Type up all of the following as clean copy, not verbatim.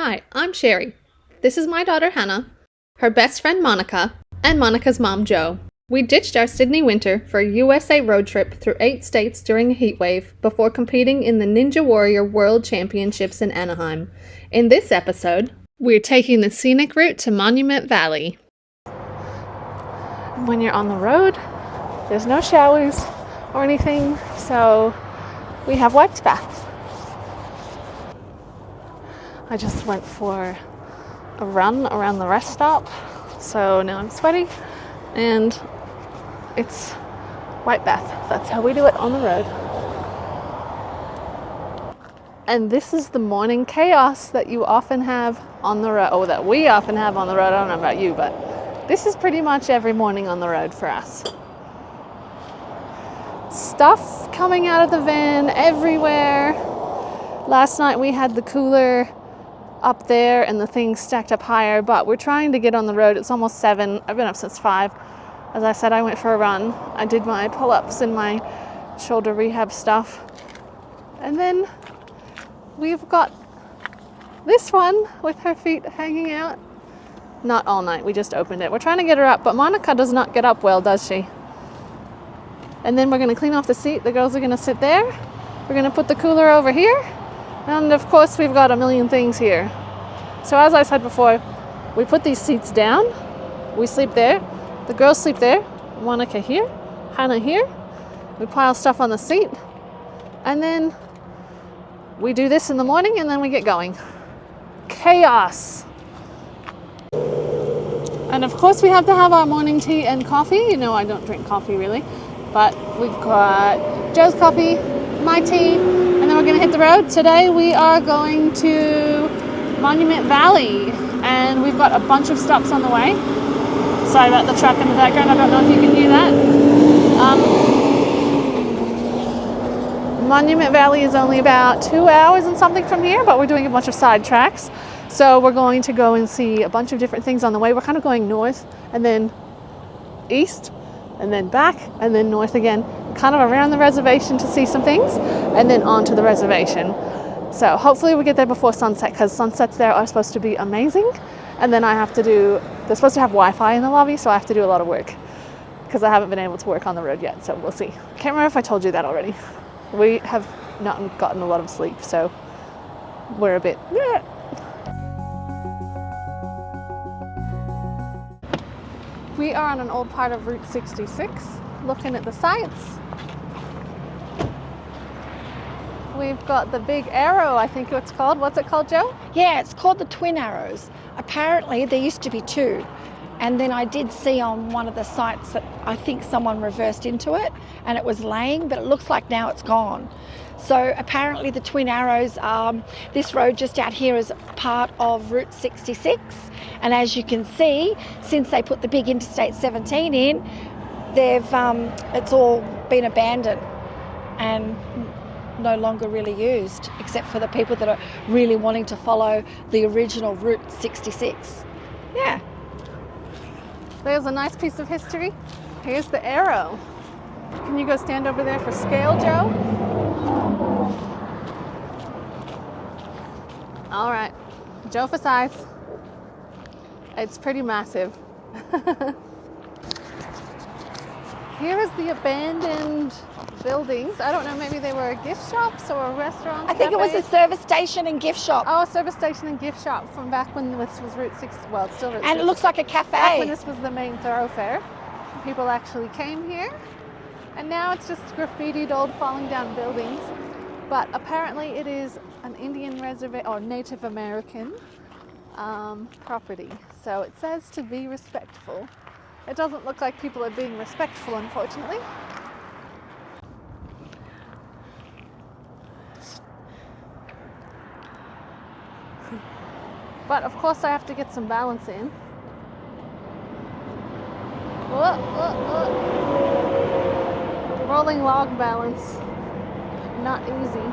Hi, I'm Sheri. This is my daughter Hannah, her best friend Monica, and Monica's mom Jo. We ditched our Sydney winter for a USA road trip through 8 states during a heatwave before competing in the Ninja Warrior World Championships in Anaheim. In this episode, we're taking the scenic route to Monument Valley. When you're on the road, there's no showers or anything, so we have wiped baths. I just went for a run around the rest stop, so now I'm sweaty, and it's white bath. That's how we do it on the road. And this is the morning chaos that you often have on the road, or that we often have on the road. I don't know about you, but this is pretty much every morning on the road for us. Stuff coming out of the van everywhere. Last night we had the cooler up there and the things stacked up higher, but we're trying to get on the road. It's almost 7. I've been up since 5. As I said, I went for a run. I did my pull-ups and my shoulder rehab stuff. And then we've got this one with her feet hanging out. Not all night, we just opened it. We're trying to get her up, but Monica does not get up well, does she? And then we're going to clean off the seat. The girls are going to sit there. We're going to put the cooler over here. And of course, we've got a million things here. So as I said before, we put these seats down. We sleep there. The girls sleep there. Monica here. Hannah here. We pile stuff on the seat. And then we do this in the morning and then we get going. Chaos. And of course, we have to have our morning tea and coffee. You know, I don't drink coffee really. But we've got Joe's coffee, my tea, and then we're going to hit the road. Today we are going to Monument Valley, and we've got a bunch of stops on the way. Sorry about the truck in the background, I don't know if you can hear that. Monument Valley is only about 2 hours and something from here, but we're doing a bunch of side tracks. So we're going to go and see a bunch of different things on the way. We're kind of going north and then east and then back and then north again, kind of around the reservation to see some things and then onto the reservation. So hopefully we get there before sunset, because sunsets there are supposed to be amazing. And then they're supposed to have Wi-Fi in the lobby, so I have to do a lot of work because I haven't been able to work on the road yet, so we'll see. Can't remember if I told you that already. We have not gotten a lot of sleep, so we're a bit... We are on an old part of Route 66, looking at the sights. We've got the big arrow, I think it's called. What's it called, Jo? Yeah, it's called the Twin Arrows. Apparently there used to be 2. And then I did see on one of the sites that I think someone reversed into it and it was laying, but it looks like now it's gone. So apparently the Twin Arrows, this road just out here is part of Route 66. And as you can see, since they put the big Interstate 17 in, it's all been abandoned and no longer really used, except for the people that are really wanting to follow the original Route 66. Yeah. There's a nice piece of history. Here's the arrow. Can you go stand over there for scale, Jo? All right, Jo for size. It's pretty massive. Here is the abandoned buildings. I don't know, maybe they were gift shops or restaurants. I think cafes. it was a service station and gift shop. Oh, a service station and gift shop from back when this was Route 6. Well, it's still Route 6. And it looks like a cafe. Back when this was the main thoroughfare. People actually came here. And now it's just graffitied old falling down buildings. But apparently it is an Indian reservation or Native American property. So it says to be respectful. It doesn't look like people are being respectful, unfortunately. But of course I have to get some balance in. Whoa, whoa, whoa. Rolling log balance. Not easy.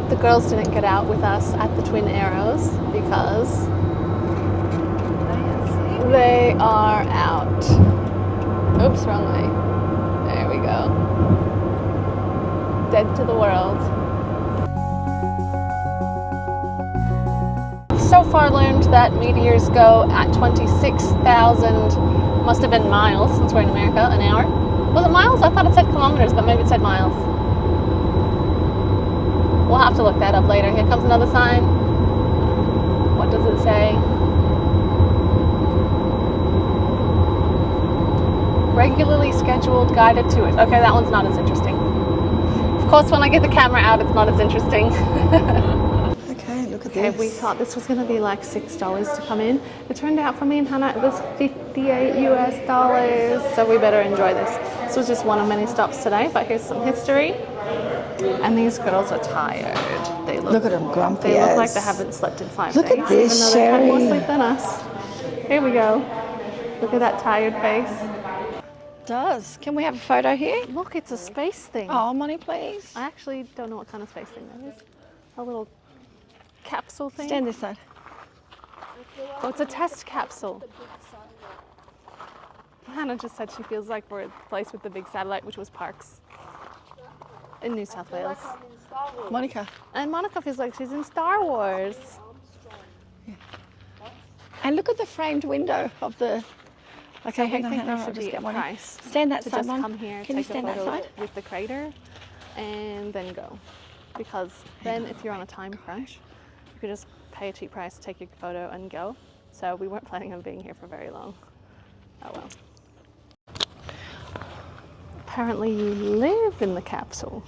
The girls didn't get out with us at the Twin Arrows because They are out. Oops, wrong way. There we go. Dead to the world. So far learned that meteors go at 26,000, must have been miles since we're in America, an hour. Was it miles? I thought it said kilometers, but maybe it said miles. We'll have to look that up later. Here comes another sign. What does it say? Regularly scheduled guided tours. Okay, that one's not as interesting. Of course, when I get the camera out, it's not as interesting. Okay, look at Okay, this. we thought this was going to be like $6 to come in. It turned out for me and Hannah it was $58 US, so we better enjoy this. This was just one of many stops today, but here's some history. And these girls are tired. They look at them, grumpy. They look like they haven't slept in 5 Look days. at this, even though they've had more Sheri. sleep than us. Here we go. Look at that tired face. Does. Can we have a photo here? Look, it's a space thing. Oh, money, please. I actually don't know what kind of space thing that is. A little capsule thing. Stand this side. Oh, it's a test capsule. Hannah just said she feels like we're at the place with the big satellite, which was Parks in New South Wales. Monica. And Monica feels like she's in Star Wars. Yeah. And look at the framed window of the... Okay, So hang we on, think hang on. there I'll should just be get a one. price Stand that to side, just Mum. come here, Can you take a stand that photo side? with the crater, and then go. Because then, if you're on a time crunch, you could just pay a cheap price, take your photo, and go. So we weren't planning on being here for very long. Oh well. Apparently, you live in the capsule.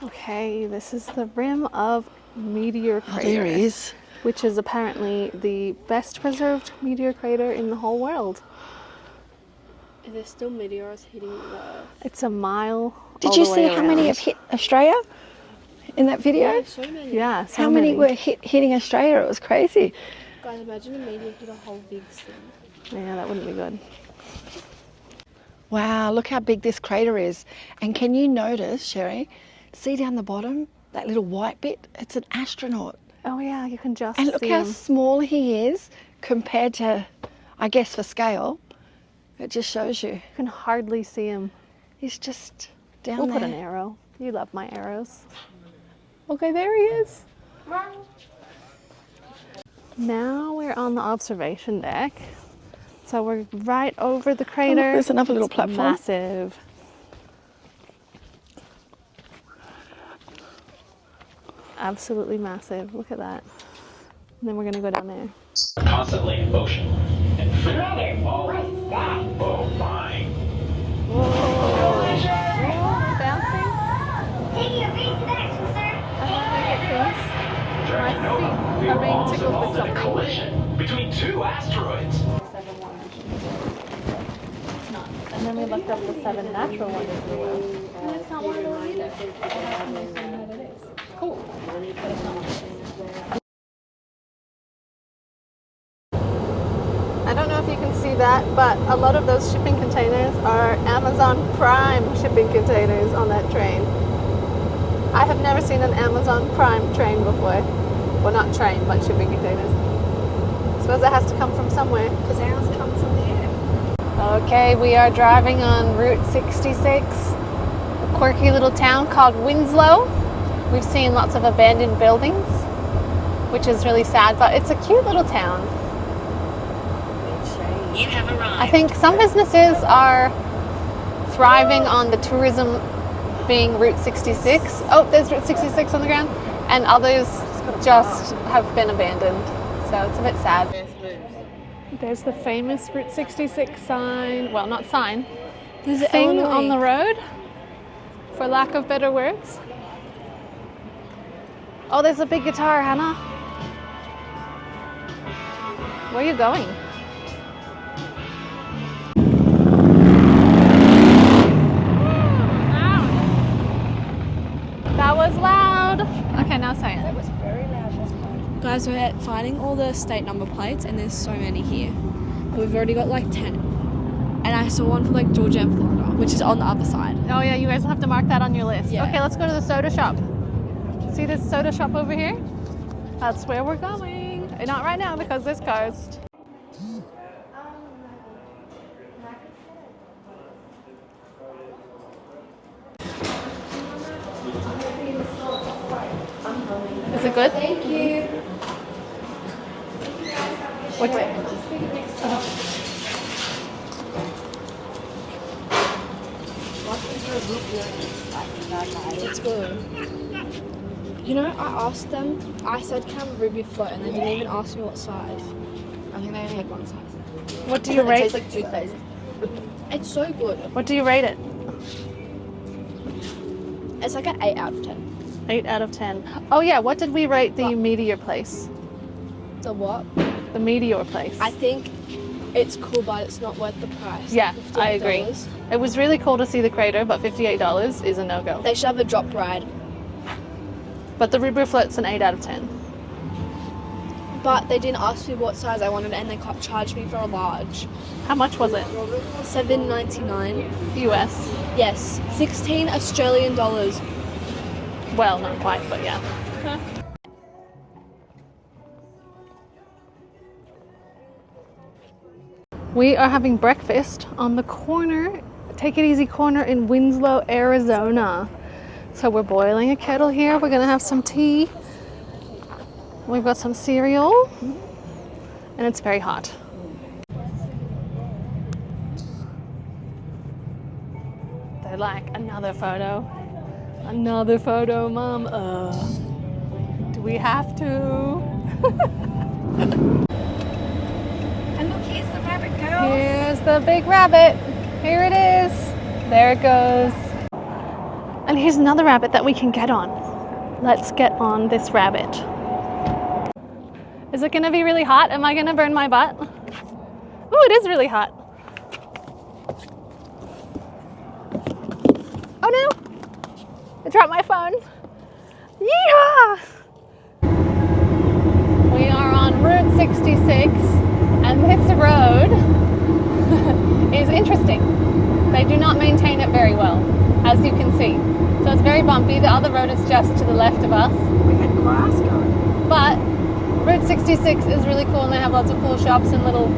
Okay, this is the rim of Meteor Crater. Oh, there he is. Which is apparently the best preserved meteor crater in the whole world. And there's still meteors hitting the Earth. It's a mile. Did all you the see way how many around. have hit Australia in that video? Yeah, so many. Yeah, so How many were hitting Australia? It was crazy. Guys, imagine a meteor hit a whole big thing. Yeah, that wouldn't be good. Wow, look how big this crater is. And can you notice, Sheri, see down the bottom, that little white bit? It's an astronaut. Oh yeah, you can just And look see how him. small he is compared to, I guess, for scale. It just shows you. You can hardly see him. He's just down We'll there. put an arrow. You love my arrows. Okay, there he is. Now we're on the observation deck. So we're right over the crater. Oh, look, there's another little It's platform. Massive. Absolutely massive. Look at that. And then we're going to go down there. Constantly in motion. And flying. Oh, my. Bouncing. My feet are being tickled with something. Collision between two asteroids. And then we looked up the 7 natural wonders of the world. And it's not one of those either. I have to understand what it is. Cool. But it's not one of those. I don't know if you can see that, but a lot of those shipping containers are Amazon Prime shipping containers on that train. I have never seen an Amazon Prime train before. Well, not train, but shipping containers. I suppose it has to come from somewhere. Because ours come from the air. Okay, we are driving on Route 66, a quirky little town called Winslow. We've seen lots of abandoned buildings, which is really sad, but it's a cute little town. You have arrived. I think some businesses are thriving on the tourism being Route 66. Oh, there's Route 66 on the ground, and others just have been abandoned. So it's a bit sad. There's the famous Route 66 sign. Well, not sign. There's an Thing Illinois. on the road, for lack of better words. Oh, there's a big guitar, Hannah. Where are you going? That was loud. Okay, now say it. Guys, we're finding all the state number plates, and there's so many here. We've already got like 10. And I saw one for like Georgia and Florida, which is on the other side. Oh yeah, you guys will have to mark that on your list. Yeah. Okay, let's go to the soda shop. See this soda shop over here? That's where we're going. Not right now because there's cars. Is it good? Thank you. What's It's good. You know, I asked them, I said, can I have a ruby float? And they didn't even ask me what size. I think they only had one size. What do you It rate? tastes like toothpaste. It's so good. What do you rate it? It's like an 8 out of 10. 8 out of 10. Oh yeah, what did we rate the Meteor place? The what? The Meteor place. I think it's cool, but it's not worth the price. Yeah, I $58. agree. It was really cool to see the crater, but $58 is a no-go. They should have a drop ride. But the Ruby float's an 8 out of 10. But they didn't ask me what size I wanted, and they charged me for a large. How much was it? $7.99. US. Yes, 16 Australian dollars. Well, not quite, but yeah. We are having breakfast on the corner, Take It Easy corner in Winslow, Arizona. So we're boiling a kettle here. We're gonna have some tea. We've got some cereal, and it's very hot. They're like, another photo. Another photo, Mom. Do we have to? And look, here's the rabbit, girls. Here's the big rabbit. Here it is. There it goes. And here's another rabbit that we can get on. Let's get on this rabbit. Is it gonna be really hot? Am I gonna burn my butt? Oh, it is really hot. Oh no! I dropped my phone. Yeehaw! We are on Route 66, and this road is interesting. They do not maintain it very well, as you can see. So it's very bumpy. The other road is just to the left of us. We had grass going. But Route 66 is really cool, and they have lots of cool shops and little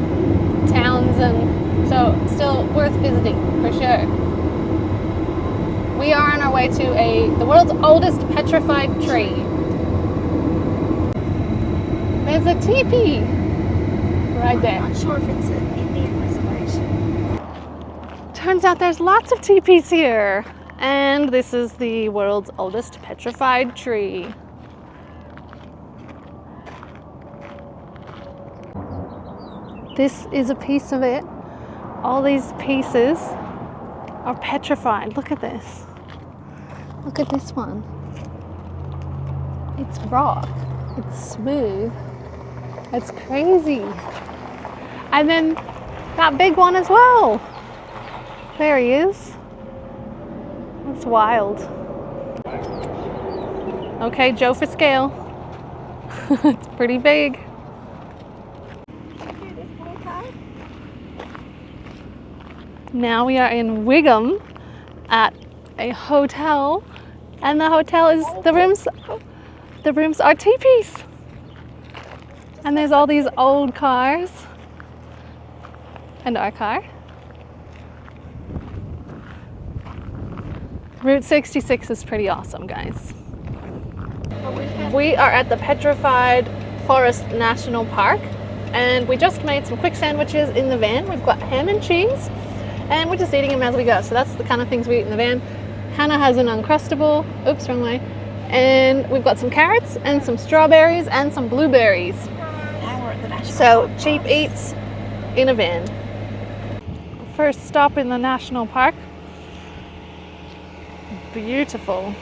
towns, and so still worth visiting for sure. We are on our way to the world's oldest petrified tree. There's a teepee right there. I'm not sure if it's an Indian reservation. Turns out there's lots of teepees here. And this is the world's oldest petrified tree. This is a piece of it. All these pieces are petrified. Look at this. Look at this one. It's rock. It's smooth. It's crazy. And then that big one as well. There he is. That's wild. Okay, Joe for scale. It's pretty big. Now we are in Wiggum at a hotel, and the hotel is the rooms are teepees. And there's all these old cars and our car. Route 66 is pretty awesome, guys. We are at the Petrified Forest National Park, and we just made some quick sandwiches in the van. We've got ham and cheese, and we're just eating them as we go. So that's the kind of things we eat in the van. Hannah has an Uncrustable, oops, wrong way. And we've got some carrots and some strawberries and some blueberries. Now we're at the national So cheap eats in a van. First stop in the national park. Beautiful.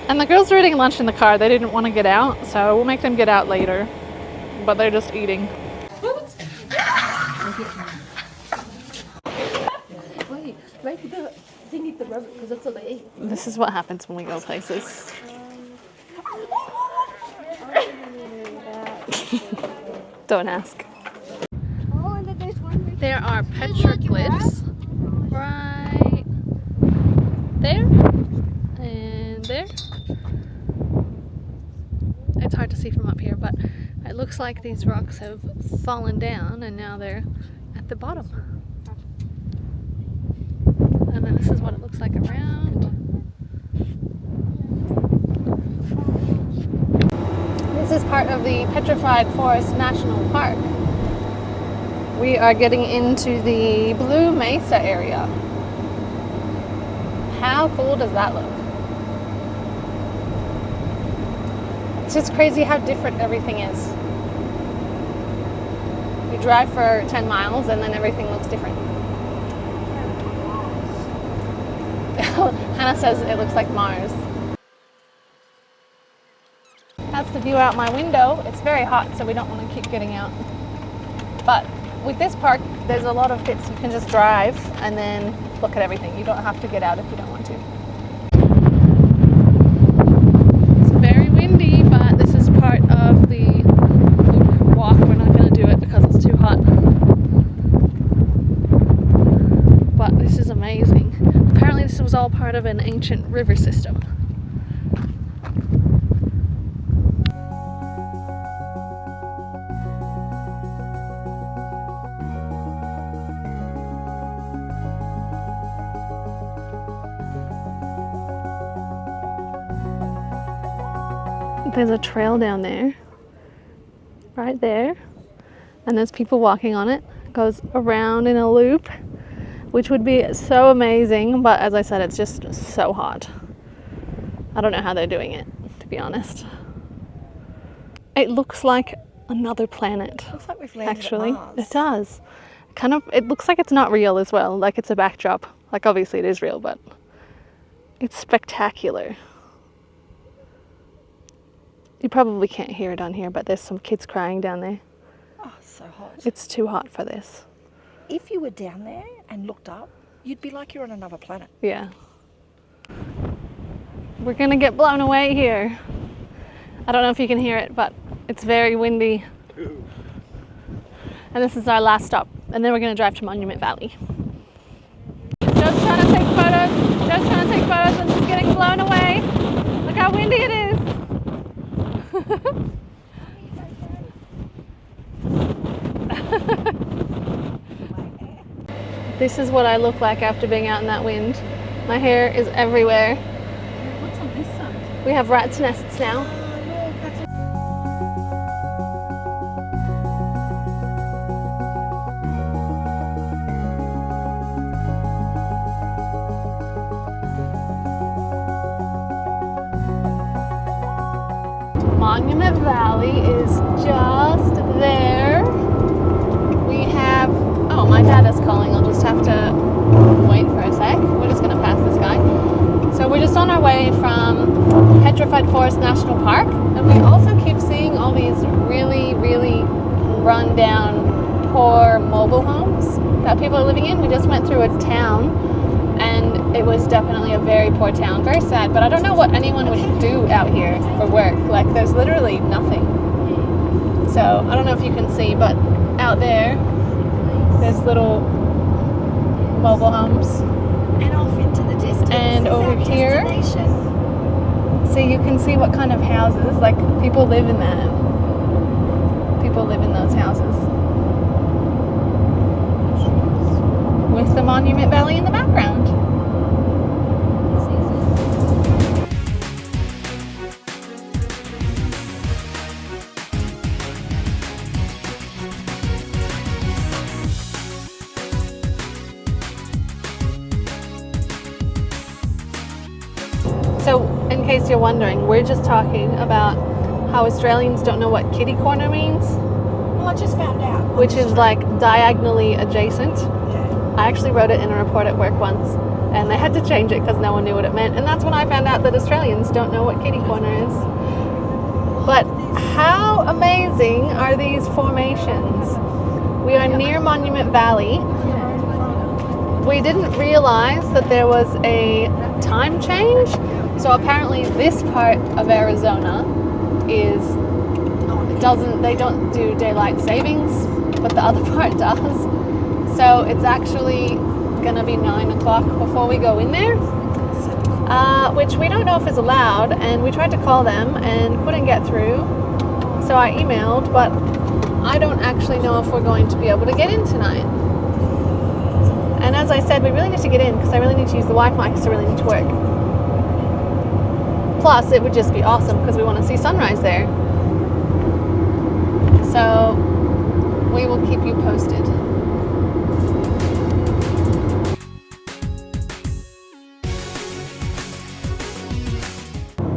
And the girls are eating lunch in the car. They didn't want to get out, so we'll make them get out later. But they're just eating. Wait, make the thing eat the rabbit, because that's what they eat. This is what happens when we go places. Don't ask. Oh, and then there's one right There are petroglyphs right there and there. It's hard to see from up here, but it looks like these rocks have fallen down and now they're at the bottom. And then this is what it looks like around. This is part of the Petrified Forest National Park. We are getting into the Blue Mesa area. How cool does that look? It's just crazy how different everything is. You drive for 10 miles and then everything looks different. Hannah says it looks like Mars. That's the view out my window. It's very hot, so we don't want to keep getting out. But with this park, there's a lot of bits you can just drive and then look at everything. You don't have to get out if you don't want to. It's very windy, but this is part of the loop walk. We're not going to do it because it's too hot. But this is amazing. Apparently this was all part of an ancient river system. There's a trail down there, right there, and there's people walking on it. It goes around in a loop, which would be so amazing, but as I said, it's just so hot. I don't know how they're doing it, to be honest. It looks like another planet. Looks like we've landed Actually, at Mars. it does. Kind of, it looks like it's not real as well, like it's a backdrop. Like obviously it is real, but it's spectacular. You probably can't hear it on here, but there's some kids crying down there. Oh, so hot. It's too hot for this. If you were down there and looked up, you'd be like you're on another planet. Yeah. We're gonna get blown away here. I don't know if you can hear it, but it's very windy. And this is our last stop. And then we're gonna drive to Monument Valley. Joe's trying to take photos. Joe's trying to take photos and she's getting blown away. Look how windy it is. This is what I look like after being out in that wind. My hair is everywhere. What's on this side? We have rat's nests now. Monument Valley is just there. We have, oh, my dad is calling. I'll just have to wait for a sec. We're just going to pass this guy. So we're just on our way from Petrified Forest National Park, and we also keep seeing all these really, really run down, poor mobile homes that people are living in. We just went through a town, and it was definitely a very poor town, very sad, but I don't know what anyone would do out here for work. Like, there's literally nothing. So I don't know if you can see, but out there there's little mobile homes, And off into the distance. and is over our here, destination. so you can see what kind of houses, like people live in that. People live in those houses with the Monument Valley in the background. So, in case you're wondering, we're just talking about how Australians don't know what kitty corner means, Well, I just found out. which is like diagonally adjacent. Yeah. I actually wrote it in a report at work once, and they had to change it because no one knew what it meant. And that's when I found out that Australians don't know what kitty corner is. But how amazing are these formations? We are near Monument Valley. We didn't realize that there was a time change. So apparently this part of Arizona they don't do daylight savings, but the other part does. So it's actually gonna be 9 o'clock before we go in there, which we don't know if is allowed, and we tried to call them and couldn't get through. So I emailed, but I don't actually know if we're going to be able to get in tonight. And as I said, we really need to get in because I really need to use the Wi-Fi because I really need to work. Plus, it would just be awesome because we want to see sunrise there. So we will keep you posted.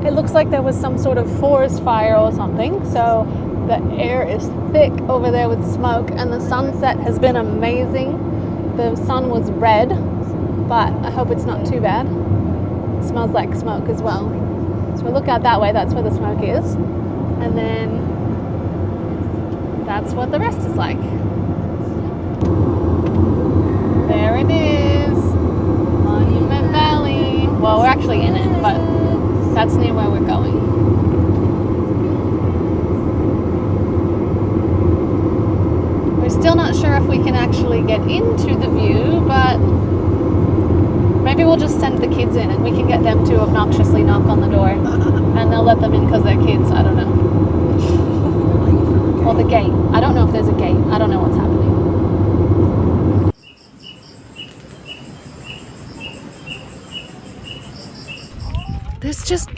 It looks like there was some sort of forest fire or something, so the air is thick over there with smoke, and the sunset has been amazing. The sun was red, but I hope it's not too bad. It smells like smoke as well. So we look out that way, that's where the smoke is. And then that's what the rest is like. There it is, Monument Valley. Well, we're actually in it, but that's near where we're going. We're still not sure if we can actually get into the view, but maybe we'll just send the kids in and we can get them to obnoxiously knock on the door and they'll let them in because they're kids. I don't know. Or the gate. I don't know if there's a gate. I don't know what's happening. There's just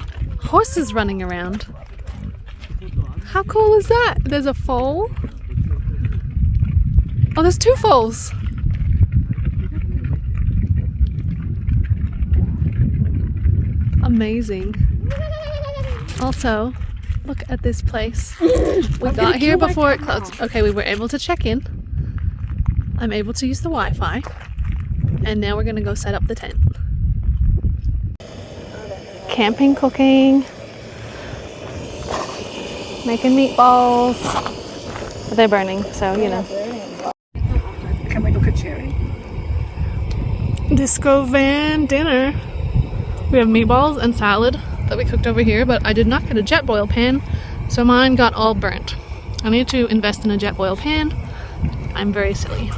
horses running around. How cool is that? There's a foal. Oh, there's two foals. Amazing. Also, look at this place. We got here before it closed. Okay, we were able to check in. I'm able to use the Wi-Fi. And now we're gonna go set up the tent. Camping, cooking, making meatballs. But they're burning, so you know. Can we look at Sheri? Disco van dinner. We have meatballs and salad that we cooked over here, but I did not get a jet boil pan, so mine got all burnt. I need to invest in a jet boil pan. I'm very silly.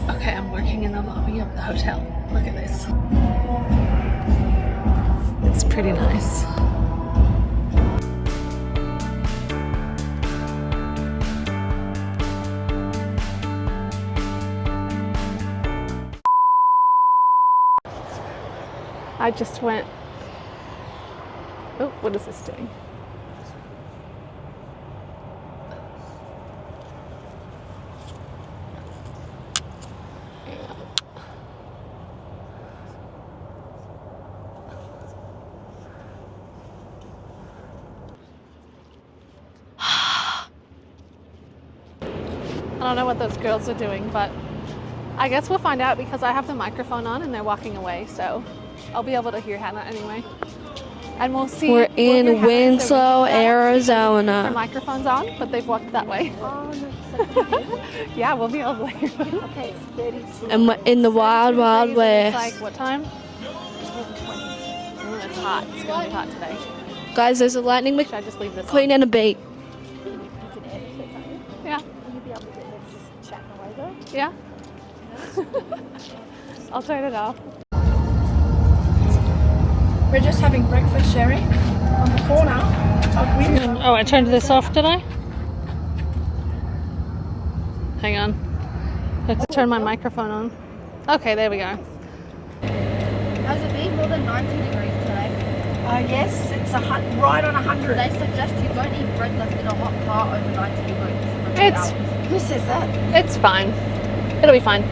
Okay, I'm working in the lobby of the hotel. Look at this. It's pretty nice. I just went, oh, what is this doing? I don't know what those girls are doing, but I guess we'll find out because I have the microphone on and they're walking away, so I'll be able to hear Hannah anyway. And we'll see. We're in Winslow, Her Arizona. microphone's on, but they've walked that way. Oh, no. Yeah, we'll be able to hear them. Okay, it's 32. And we're in the wild, wild It's west. like, what time? It's hot. It's going to be hot today. Guys, there's a lightning Should I just leave this McQueen on? and a beat. You can edit it, can't you? Yeah. Will you be able to get them just chatting away though? Yeah. I'll turn it off. We're just having breakfast, Sheri, on the corner of Winslow. Oh, I turned this off, did I? Hang on. I have to turn my microphone on. Okay, there we go. Has it been more than 90 degrees today? Yes, it's right on 100. They suggest you don't eat bread left in a hot car over 90 degrees for 2 It's- hours. Who says that? It's fine. It'll be fine.